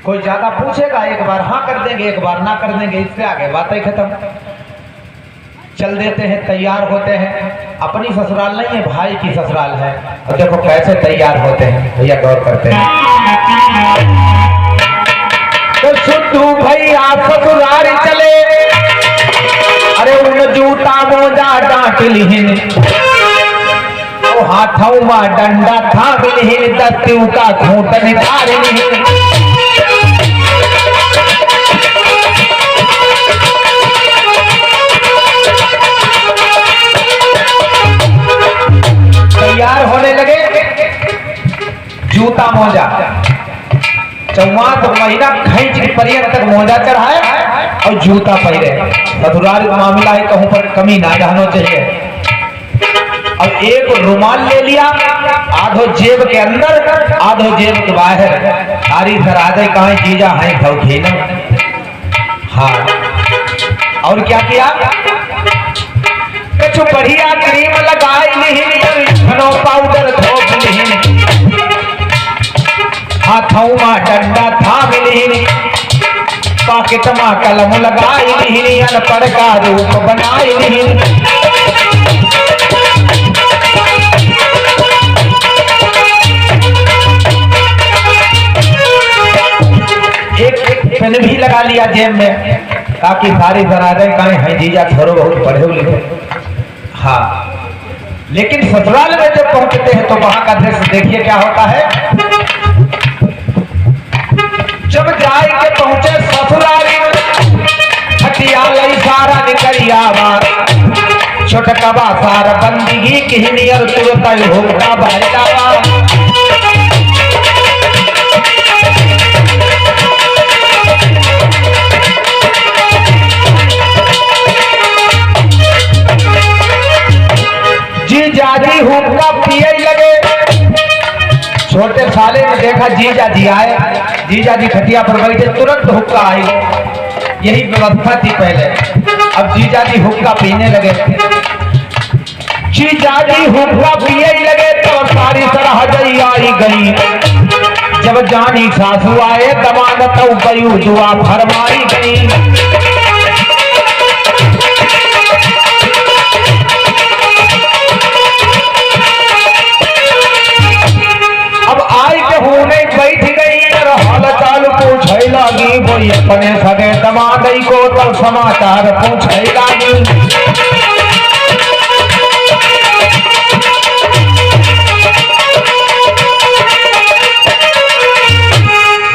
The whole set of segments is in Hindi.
कोई ज्यादा पूछेगा एक बार हाँ कर देंगे, एक बार ना कर देंगे, इससे आगे बातें खत्म। चल देते हैं, तैयार होते हैं। अपनी ससुराल नहीं है, भाई की ससुराल है। और देखो कैसे तैयार होते हैं भैया, गौर करते हैं। तो सुद्धू भैया ससुराल चले, अरे उन जूता मोजा डांट लिहिन, हाथों में डंडा था लिहिन, दत्तू का घूंटन डाल लिहिन। तैयार होने लगे, जूता मोजा 4 महीना खींच के पर्यंत तक मोजा चढ़ाए और जूता पहने। ससुराल का मामला है, कहूं पर कमी ना रहना चाहिए। अब एक रुमाल ले लिया, आधो जेब के अंदर आधो जेब के बाहर। सारी सराधे कहा जीजा है खौखीन। हाँ, और क्या किया, कुछ बढ़िया क्रीम लगाई नहीं, घनो पाउडर थोप नहीं, हाथों में डंडा थाम नहीं, पॉकेट में कलम लगाई नहीं, अनपढ़ का रूप बनाई नहीं। एक पेन भी लगा लिया जेब में, ताकि सारी जनाजे कहें है जीजा छोरो बहुत पढ़े लिखे। हाँ, लेकिन ससुराल में जब पहुंचते हैं तो वहां का दृश्य देखिए क्या होता है। जब जाए के पहुंचे ससुराली, हटिया लई सारा निकलिया बार, छोटकबा सार बंदगी की नियर तुरत होगा भाईलावा। जीजाजी हुक्का पिए लगे। छोटे साले ने देखा जीजा जी आए, जीजा जी खटिया पर बैठे, तुरंत हुक्का आई। यही व्यवस्था थी पहले। अब जीजा जी हुक्का पीने लगे। जीजा जी हुक्का पिए लगे तो सारी सरहद आई गई। जब जानी सासू आए, दमाद तो गयू दुआ फरमाई गई। बैठ गई हाल चाल पूछे लगी, वही अपने सगे दमादई को तो समाचार पूछे लगी।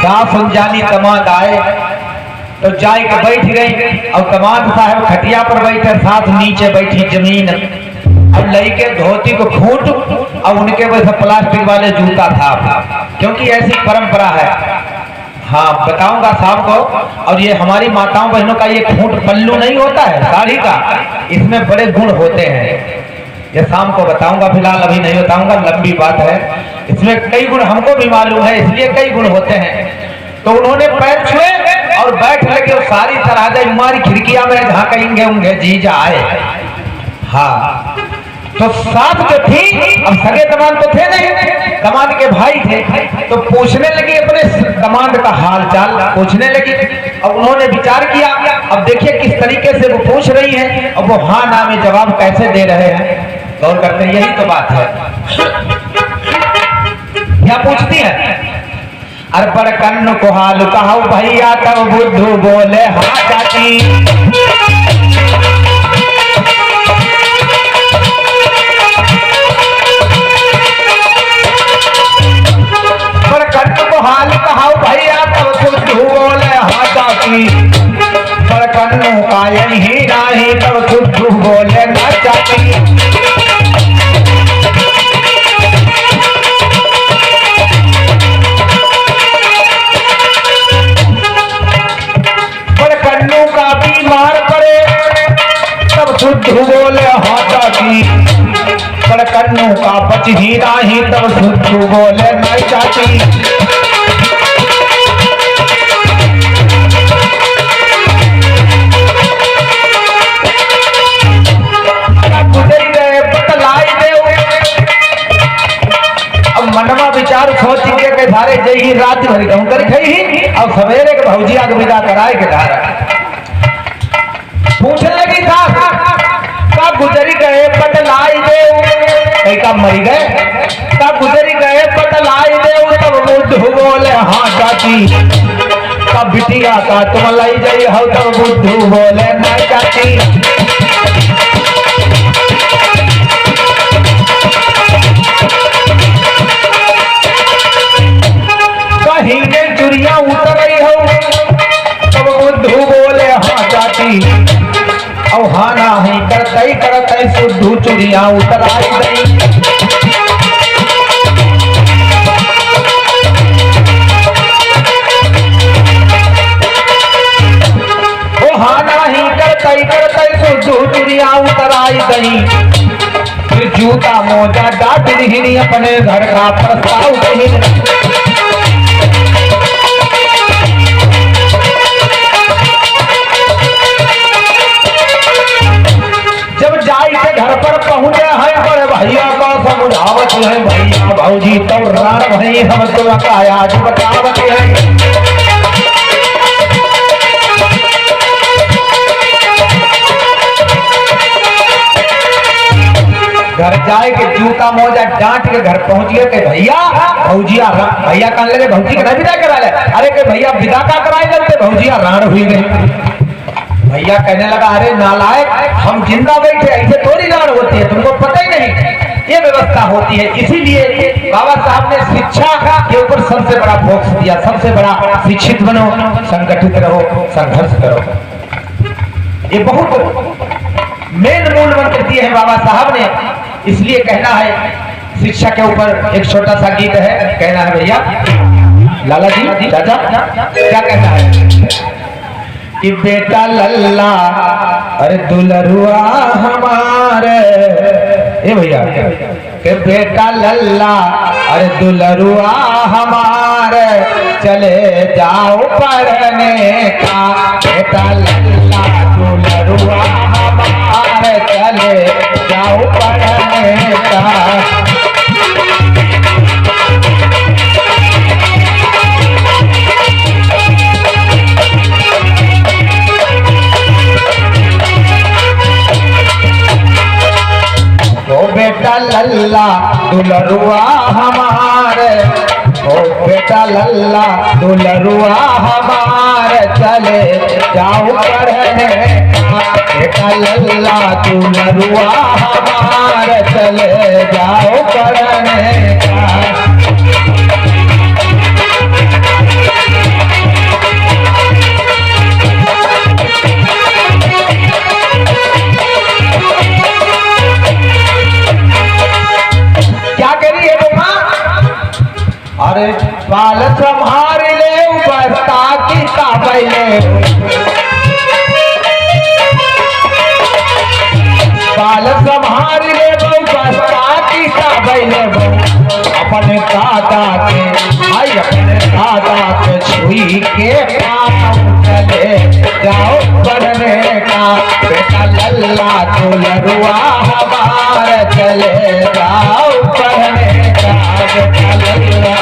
सास जानी दमाद आए तो जाए के बैठ गई। और दमाद साहब खटिया पर बैठे, साथ नीचे बैठी जमीन। अब लई के धोती को खूंट और उनके वैसे प्लास्टिक वाले जूता था, क्योंकि ऐसी परंपरा है। हाँ, बताऊंगा शाम को। और ये हमारी माताओं बहनों का ये खूंट पल्लू नहीं होता है साड़ी का, इसमें बड़े गुण होते हैं। ये शाम को बताऊंगा, फिलहाल अभी नहीं बताऊंगा, लंबी बात है। इसमें कई गुण हमको भी मालूम है, इसलिए कई गुण होते हैं। तो उन्होंने पैर छुए और बैठ लगे। सारी तरह हमारी खिड़कियां में झांकेंगे होंगे जीजा आए। हाँ, तो साथ जो थी, अब सगे दमाद तो थे नहीं, दमाद के भाई थे, तो पूछने लगी अपने दमाद का हाल चाल पूछने लगी। अब उन्होंने विचार किया, अब देखिए किस तरीके से वो पूछ रही है और वो हाँ ना में जवाब कैसे दे रहे हैं। गौर करते हैं, यही तो बात है। क्या पूछती है, अरे पर कन्न को हाल कहा भैया, तब बुद्धू बोले हाँ चाची। हाल कहा भैया, तब बुद्धू बोले हाँ चाची। पर कन्नू का यही नहीं, तब बुद्धू बोले ना चाची। पर कन्नू का बीमार पड़े, तब बुद्धू बोले हाँ चाची। पर कन्नू का बच ही नहीं, तब बुद्धू बोले ना चाची। मनवा विचार सोच के सारे जई रात भर गहूं कर खई और सवेरे के भौजिया के विदा कराए के घर पूछने लगी था का गुजरी गए पटलाई दे का मरी गए का गुजरी गए पटलाई दे तब बुद्धू बोले हाँ चाची का बिटिया का तुम लाई जाई हो तब बुद्धू बोले ना चाची कहीं ने चुरिया उतर रही हो तब बुद्धू बोले हाँ चाची औ हाँ नहीं करते सुद्धू चुरिया उतर आई गई ओ हाँ नहीं करते सुद्धू चुरिया उतर आई गई फिर जूता मोजा डाट रही अपने घर का प्रस्ताव कही घर पर पहुंचे हैं बड़े भैया को समझावत है भैया भौजी तो रार भई हम तो आज बतावत है घर जाए के जूता मोजा डांट के घर पहुंचिए के भैया भौजिया भैया कहने लगे भौजी का विदा करा ले अरे के भैया विदा का कराए लगते भौजिया राण हुई गई भैया कहने लगा अरे नालायक हम जिंदा बैठे ऐसे थोड़ी राण होती है तुमको पता ही नहीं ये व्यवस्था होती है इसीलिए बाबा साहब ने शिक्षा के ऊपर सबसे बड़ा फोकस दिया सबसे बड़ा शिक्षित बनो संगठित रहो संघर्ष करो ये बहुत मेन मूल मंत्र दिए हैं बाबा साहब ने इसलिए कहना है शिक्षा के ऊपर एक छोटा सा गीत है कहना है भैया लाला जी चाचा क्या कहना है कि बेटा लल्ला अरे दुलरुआ हमारे ए भैया कि बेटा लल्ला अरे दुलरुआ हमारे चले जाओ पढ़ने का बेटा लल्ला दुलरुआ हमारे चले जाओ पढ़ने का बेटा लल्ला दुलरुआ हमारे ओ बेटा लल्ला दुलरुआ हमारे चले जाओ पढ़ने बेटा लल्ला दुलरुआ हमारे चले जाओ पढ़ने का अरे बाल संभार ले बस्ता की काबले बाल संभार ले बस्ता की काबले अपने दादा के भाई अपने दादा के छुई के पाँव चले जाओ पढ़ने का बेटा लल्ला दुलरुआ हमारे चले जाओ पढ़ने का बेटा लल्ला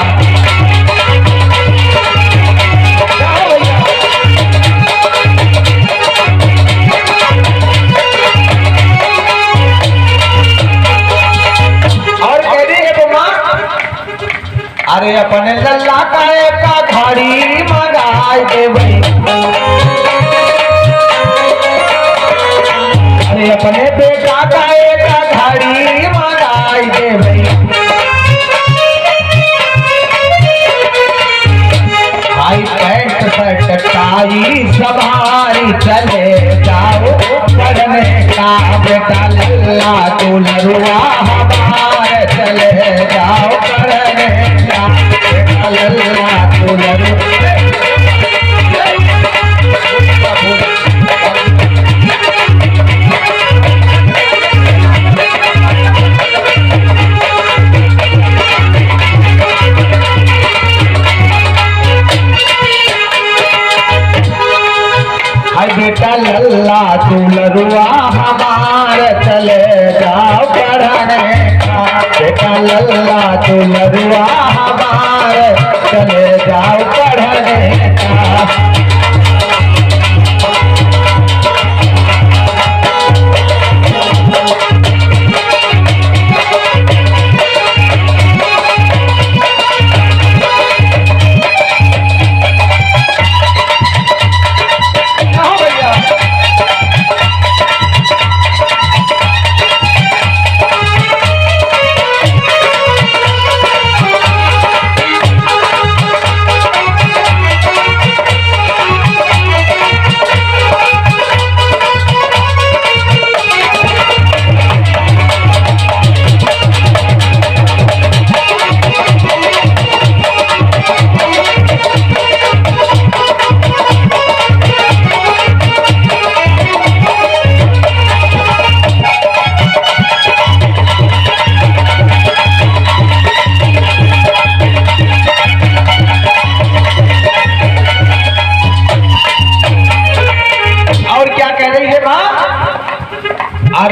अरे अपने लल्ला का एक घड़ी मंगाई दे भाई अरे अपने बेटा का एक घड़ी मंगाई दे भाई भाई पैंट शर्ट टाई सवारी चले जाओ पढ़ने का बेटा लल्ला दुलरुआ हमारे चले जाओ पढ़ने का बेटा लल्ला दुलरुआ बेटा लल्ला दुलरुआ हमारे चले जाओ पढ़ने का बेटा लल्ला दुलरुआ हमारे चले जाओ पढ़ने का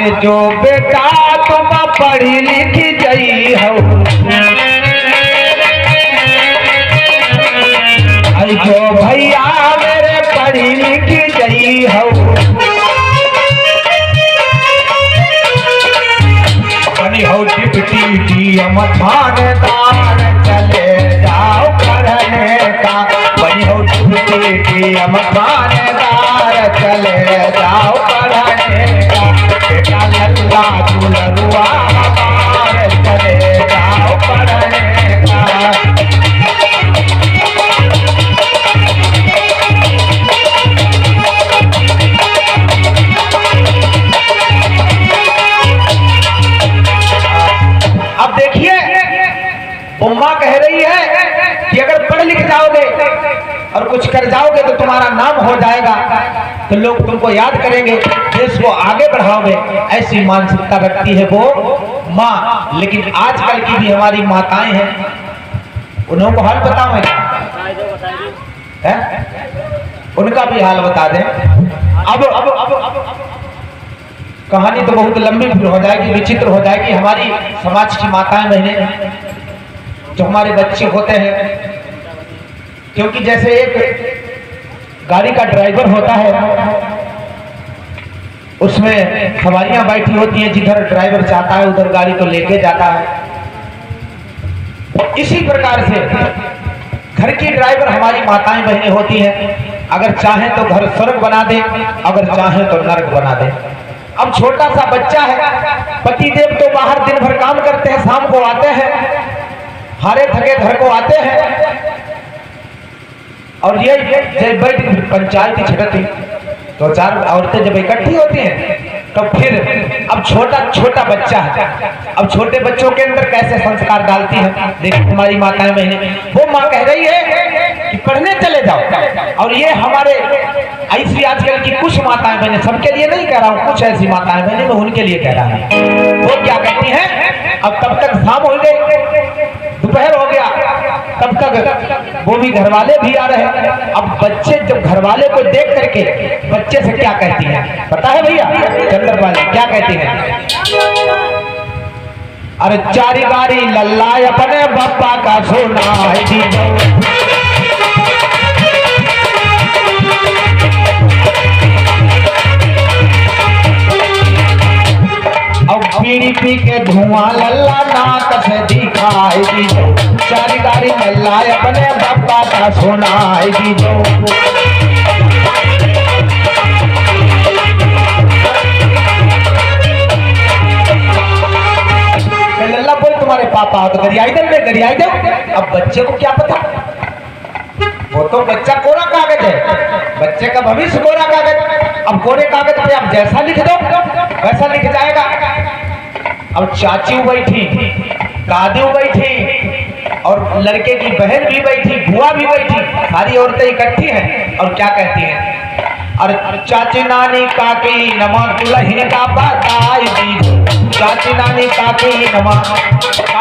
अरे जो बेटा तुम पढ़ी लिखी गई हो, अरे जो भैया मेरे पढ़ी लिखी गई हो, बनी हो डिप्टी थानेदार चले जाओ पढ़ने का, बनी हो डिप्टी थानेदार चले जाओ पढ़ने का, बेटा लल्ला दुलरुआ हमारे चले जाओ पढ़ने का। अब देखिए उम्मा कह रही है कि अगर पढ़ लिख जाओगे और कुछ कर जाओगे तो तुम्हारा नाम हो जाएगा, तो लोग तुमको याद करेंगे, देश को आगे बढ़ाओगे, ऐसी मानसिकता रखती है वो माँ। लेकिन आजकल की भी हमारी माताएं हैं, उन्होंने हाल बताओ है? उनका भी हाल बता दें। अब कहानी तो बहुत लंबी फिर हो जाएगी, विचित्र हो जाएगी। हमारी समाज की माताएं बहनें जो हमारे बच्चे होते हैं, क्योंकि जैसे एक गाड़ी का ड्राइवर होता है, उसमें सवारियां बैठी होती हैं, जिधर ड्राइवर चाहता है उधर गाड़ी को लेके जाता है। इसी प्रकार से घर की ड्राइवर हमारी माताएं बहनें होती हैं। अगर चाहे तो घर स्वर्ग बना दे, अगर चाहे तो नरक बना दे। अब छोटा सा बच्चा है, पतिदेव तो बाहर दिन भर काम करते हैं, शाम को आते हैं, हारे थके घर को आते हैं, और ये जब बैठ पंचायत की छटती तो चार औरतें जब इकट्ठी होती हैं तो फिर अब छोटा बच्चा है, अब छोटे बच्चों के अंदर कैसे संस्कार डालती है। देखिए हमारी माताएं बहनें, वो माँ कह रही है कि पढ़ने चले जाओ। और ये हमारे ऐसी आजकल की कुछ माताएं बहनें, सबके लिए नहीं कह रहा हूँ, कुछ ऐसी माताएं बहनें मैं उनके लिए कह रहा हूँ। वो क्या कहती हैं, अब तब तक शाम हो गई, दोपहर हो गया, तब तक वो भी घर वाले भी आ रहे हैं। अब बच्चे जब घर वाले को देख करके बच्चे से क्या कहती हैं पता है भैया? चंद्रपाल क्या कहती हैं? अरे चारी गारी लल्ला अपने बापा का सोना अब पीड़ी पी के धुआं लल्ला नाक से दिखाई दीजो, चारी गाड़ी लल्ला अपने बापा का सुनाई दीजो। लल्ला बोल तुम्हारे पापा हो तो गरियाई दो, मैं गरियाई दो। अब बच्चे को क्या पता, वो तो बच्चा कोरा कागज है, बच्चे का भविष्य कोरा कागज। अब कोरे कागज पे आप जैसा लिख दो वैसा लिख जाएगा। अब चाची बैठी, दादी बैठी, और लड़के की बहन भी बैठी, बुआ भी बैठी, सारी औरतें इकट्ठी हैं और क्या कहती हैं? और चाची नानी काकी नमा दुल्हन का बताई दी, चाची नानी काकी नमा।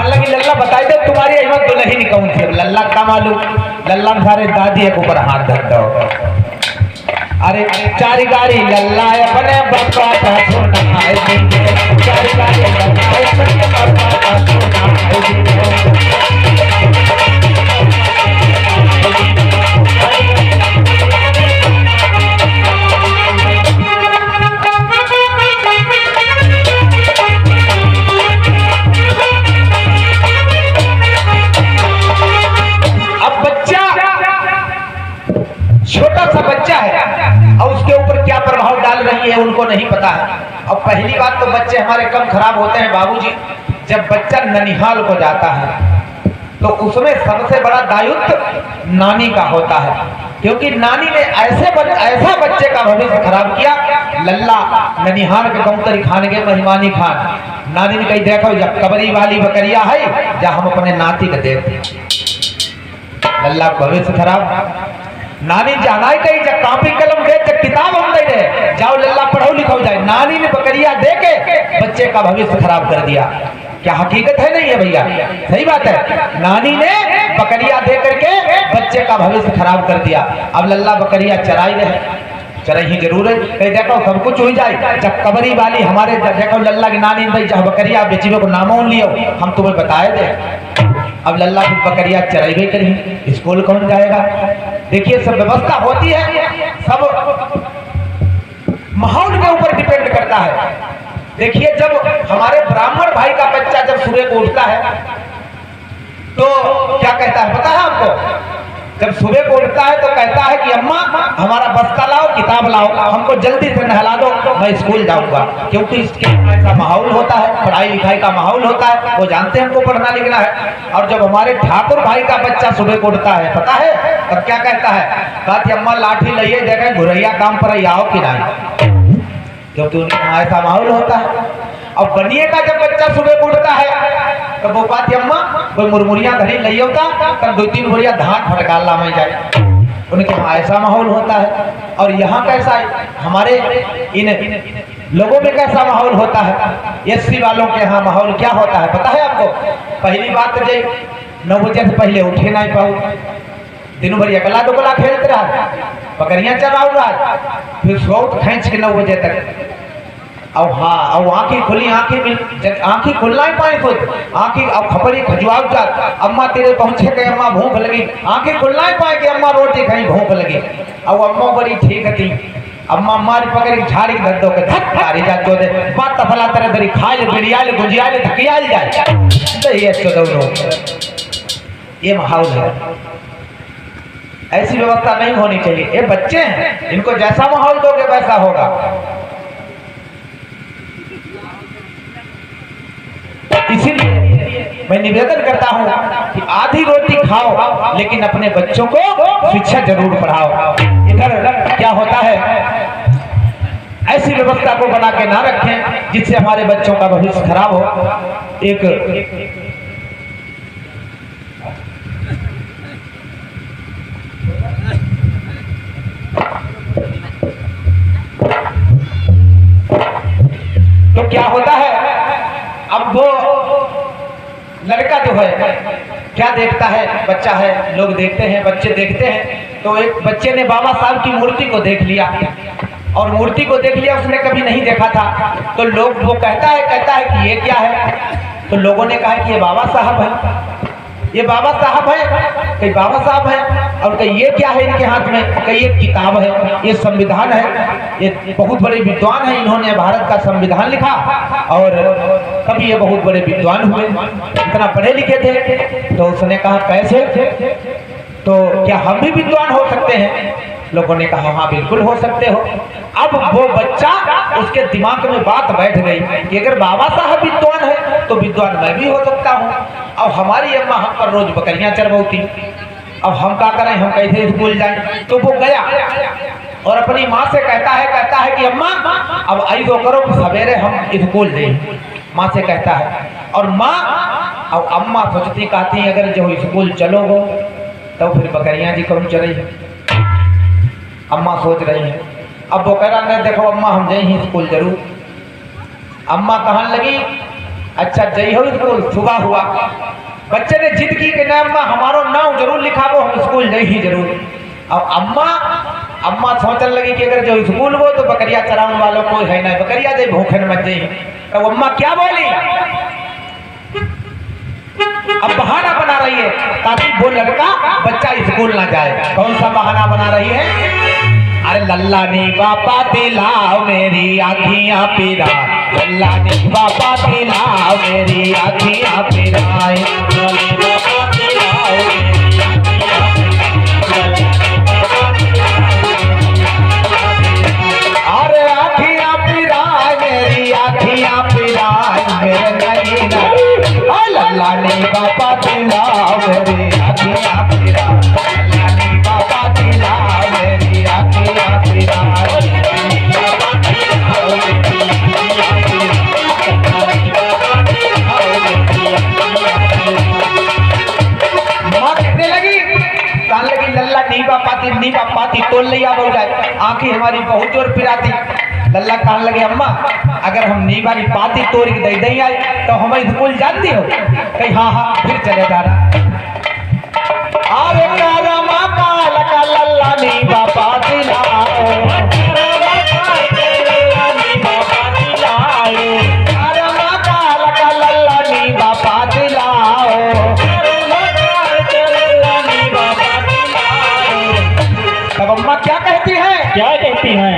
लगी लल्ला बताई दे तुम्हारी अहमद दुल्हन कौन थी? लल्ला का मालूम, लल्ला सारे दादी के ऊपर हाथ धर दो। अरे चारी गाड़ी लल्ला अपने बापा का सुनाई दीजिए, चारी गाड़ी लल्ला अपने बापा का सुनाई दीजिए। अब बच्चा छोटा सा बच्चा है और उसके ऊपर क्या प्रभाव डाल रही है उनको नहीं पता है। अब पहली बात तो बच्चे हमारे कम खराब होते हैं बाबूजी, जब बच्चा ननिहाल को जाता है तो उसमें सबसे बड़ा दायित्व नानी का होता है, क्योंकि नानी ने ऐसा बच्चे का भविष्य खराब किया। लल्ला ननिहाल के गौतरी खान के मेहमानी खान, नानी ने कही देखो जब कबरी वाली बकरिया है जा हम अपने नाती के देते, लल्ला भविष्य खराब। नानी जाना ही कही जब कॉपी कलम दे जब किताब हम दे दे जाओ लल्ला पढ़ो लिखो जाए। नानी ने बकरिया दे के बच्चे का भविष्य खराब कर दिया। क्या हकीकत है नहीं है भैया? सही बात है, नानी ने बकरिया दे करके बच्चे का भविष्य खराब कर दिया। अब लल्ला बकरिया चराई रहे, चरही जरूर है। कहीं देखो सब कुछ हो जाए, जब कबरी वाली हमारे देखो लल्ला की नानी भाई जहाँ बकरिया बेचीबे को नामों लियो, हम तुम्हें बताए दे। अब लल्ला की बकरिया चराइबे करी, स्कूल कौन जाएगा? देखिए सब व्यवस्था होती है, सब माहौल के ऊपर डिपेंड करता है। देखिए जब हमारे ब्राह्मण भाई का बच्चा जब सुबह को उठता है तो क्या कहता है पता है आपको? जब सुबह को उठता है तो कहता है कि अम्मा हमारा बस्ता लाओ, किताब लाओ, हमको जल्दी से नहला दो, मैं स्कूल जाऊंगा। क्योंकि इसके ऐसा माहौल होता है, पढ़ाई लिखाई का माहौल होता है, वो जानते हैं हमको पढ़ना लिखना है। और जब हमारे ठाकुर भाई का बच्चा सुबह को उठता है पता है तब क्या कहता है? कहती अम्मा लाठी लइए, देखे घुरैया काम पर आओ कि नहीं, क्योंकि उनके यहाँ ऐसा माहौल होता है। और बनिए का जब बच्चा सुबह को उठता है तो वो बात अम्मा कोई मुरमुरिया घड़ी लई होता तब 2-3 बोरिया धान फटकार ला में जाए, उनके यहाँ ऐसा माहौल होता है। और यहाँ कैसा है, हमारे इन लोगों में कैसा माहौल होता है? एससी वालों के यहाँ माहौल क्या होता है पता है आपको? पहली बात तो 9 बजे से पहले उठे नहीं पाओ, दिन भर एकला दुकला खेलते रहा, बकरियां चराओ रहा, फिर सोत खींच के 9 बजे तक। और हाँ, और आंखें खुली, आंखें खुलना ही पाए खुद, आंखें अब खपड़ी खजुआव जात, अम्मा तेरे पहुंचे के अम्मा भूख लगी, आंखें खुलना ही पाए कि अम्मा रोटी खाई भूख लगी। और अम्मा बड़ी ठीक थी, अम्मा मारी पकड़ी झाड़ी धर दो के धक मारी जा जो दे बात तफला तरह धरी खाए ले बिड़िया ले गुजिया ले थकिया जाए। तो ये दोनों ये माहौल है, ऐसी व्यवस्था नहीं होनी चाहिए। ये बच्चे हैं, इनको जैसा माहौल दोगे वैसा होगा। इसीलिए मैं निवेदन करता हूं कि आधी रोटी खाओ लेकिन अपने बच्चों को शिक्षा जरूर पढ़ाओ। इधर क्या होता है, ऐसी व्यवस्था को बना के ना रखें जिससे हमारे बच्चों का भविष्य खराब हो। एक तो क्या होता है, अब वो लड़का जो है क्या देखता है, बच्चा है, लोग देखते हैं, बच्चे देखते हैं। तो एक बच्चे ने बाबा साहब की मूर्ति को देख लिया, और मूर्ति को देख लिया, उसने कभी नहीं देखा था। तो लोग वो कहता है कि ये क्या है? तो लोगों ने कहा कि ये बाबा साहब है, ये बाबा साहब है, कहीं बाबा साहब है। और कहीं ये क्या है इनके हाथ में? कहीं ये किताब है, ये संविधान है, ये बहुत बड़े विद्वान है, इन्होंने भारत का संविधान लिखा। और कभी ये बहुत बड़े विद्वान हुए, इतना पढ़े लिखे थे। तो उसने कहा कैसे? तो क्या हम भी विद्वान हो सकते हैं? लोगों ने कहा हाँ बिल्कुल हो सकते हो। अब वो बच्चा, उसके दिमाग में बात बैठ गई कि अगर बाबा साहब विद्वान है तो विद्वान मैं भी हो सकता हूँ। अब हमारी अम्मा हम पर रोज बकरियां चरवाती, अब हम क्या करें, हम कैसे स्कूल जाएं? तो वो गया और अपनी माँ से कहता है कि अम्मा अब ऐसा करो सवेरे हम स्कूल जाएं। माँ से कहता है, और माँ और अम्मा सोचती कहती अगर जो स्कूल चलोगे तो फिर बकरियां जी कौन चलेगी? अम्मा सोच रही है। अब वो कह रहा है देखो अम्मा हम जाए ही स्कूल जरूर। अम्मा कहने लगी अच्छा जई हो स्कूल। सुबह हुआ, बच्चे ने जिद की कि ना अम्मा हमारो नाम जरूर लिखावो, हम स्कूल जाए ही जरूर। अब अम्मा सोचने लगी कि अगर जो स्कूल वो तो बकरिया चराने वालों कोई है ना, बकरिया जाए भूखे मत जाए। तो अम्मा क्या बोली, अब बहाना बना रही है ताकि वो लड़का बच्चा स्कूल ना जाए। कौन सा बहाना बना रही है? अरे लल्ला नी बापा दिलाओ मेरी आँखियाँ पिरा, लल्ला नी बापा दिलाओ मेरी आँखियाँ पिराए, अरे आँखियाँ पिराए मेरी आँखियाँ पिराए मेरे नहीं ना, लल्ला नी बापा दिलाओ मेरी आँखियाँ पिराए, लल्ला नी बापा दिलाओ मेरी आँखियाँ पिराए। माँ कहने लगी, कहने लगी लल्ला नी पाती तोल लिया हो जाए, आंखें हमारी बहुत जोर पिराती। लल्ला कहने लगे अम्मा अगर हम नी वाली पाती तोड़ के दे दें आई तो हम स्कूल जानती हो? कहीं हाँ फिर चले जा रहा। अरे लल्ला नी बापा दिलाओ तब अम्मा क्या कहती है? क्या कहती हैं?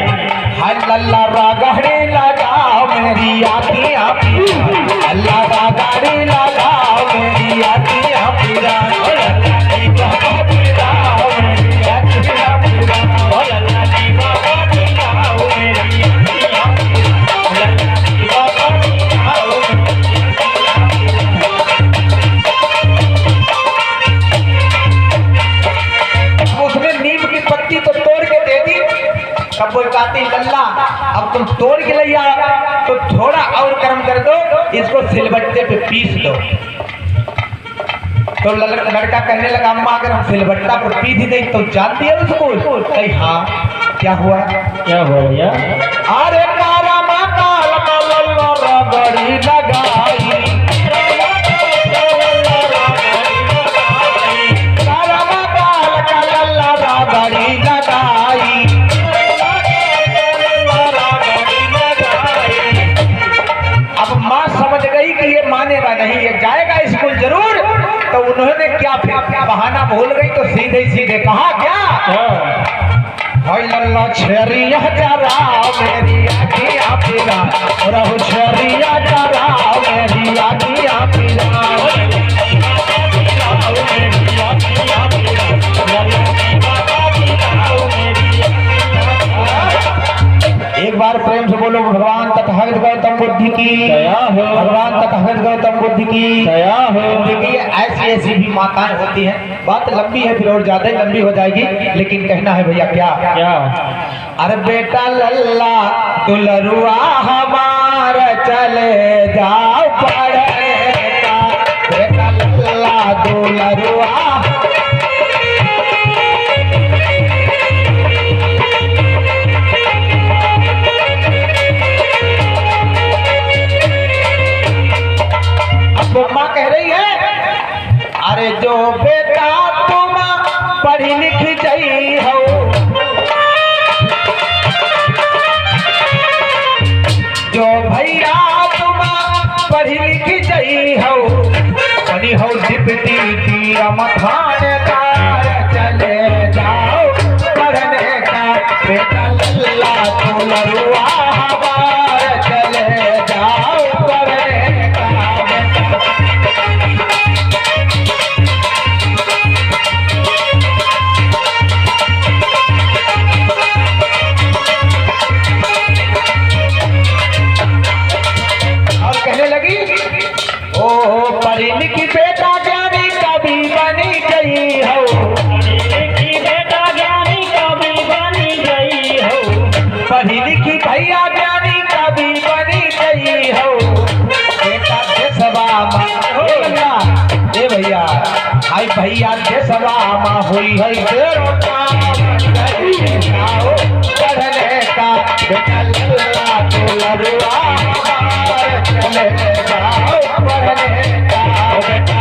हाय लल्ला रागड़ी लगाओ मेरी आँखियाँ पीरा, अल्लाह रागड़ी लगाओ मेरी आँखियाँ पीरा, ओ लल्ला की बाबा पीराओ मेरी आँखियाँ पीरा, ओ लल्ला की बाबा पीराओ मेरी आँखियाँ पीरा, ओ लल्ला की बाबा पीराओ मेरी आँखियाँ पीरा। उसने नीम की पत्ती तो तोड़ के दे दी। तब वो कहती लल्ला अब तुम तोड़ के लिया तो थोड़ा और गर्म कर दो, इसको सिलबट्टे पे पीस दो। तो लड़का कहने लगा अम्मा अगर हम सिलबट्टा पर पीस ही दें तो जान दिया उसको? कही हाँ। क्या हुआ? क्या हुआ भैया? अरे कारा माता रगड़ी लगाई, कारा माता लल्ला रगड़ी लगाई, अब माँ समझ गई कि ये मानेगा नहीं, ये जाएगा स्कूल जरूर। तो उन्होंने क्या फिर बहाना भूल गई तो सीधे सीधे कहा क्या? हाय लल्ला छरिया जरा मेरी आँखियाँ पीरा, रहु छरिया जरा मेरी आँखियाँ पीरा, एक बार प्रेम से बोलो भगवान तथागत गौतम बुद्ध की दया हो। भगवान तथागत गौतम बुद्ध की दया हो। देखिए ऐसी ऐसी भी माताएं होती हैं। बात लंबी है फिर और ज्यादा ही लंबी हो जाएगी, लेकिन कहना है भैया क्या? क्या? अरे बेटा लल्ला दुलरुआ हमारा चले जाओ पढ़ने का, बेटा लल्ला दुलरुआ माँ कह रही है अरे जो बेटा तुम पढ़ी लिखी गई हो, जो भैया तुम पढ़ी लिखी गई हो, बनी हो डिप्टी की थानेदार, चले जाओ पढ़ने का, बेटा लल्ला दुलरुआ हमारा चले जाओ पढ़ने का। पढ़ी लिखी बेटा ज्ञानी कभी बनी गई हो, पढ़ी लिखी बेटा ज्ञानी कभी बनी गई हो, पढ़ी लिखी भैया ज्ञानी कभी बनी गई हो, बेटा देशवा माँ ए भैया हाय भैया देशवा माँ हुई है तेरो काम पढ़ने का, बेटा लल्ला दुलरुआ हमारा चले जाओ पढ़ने का, बेटा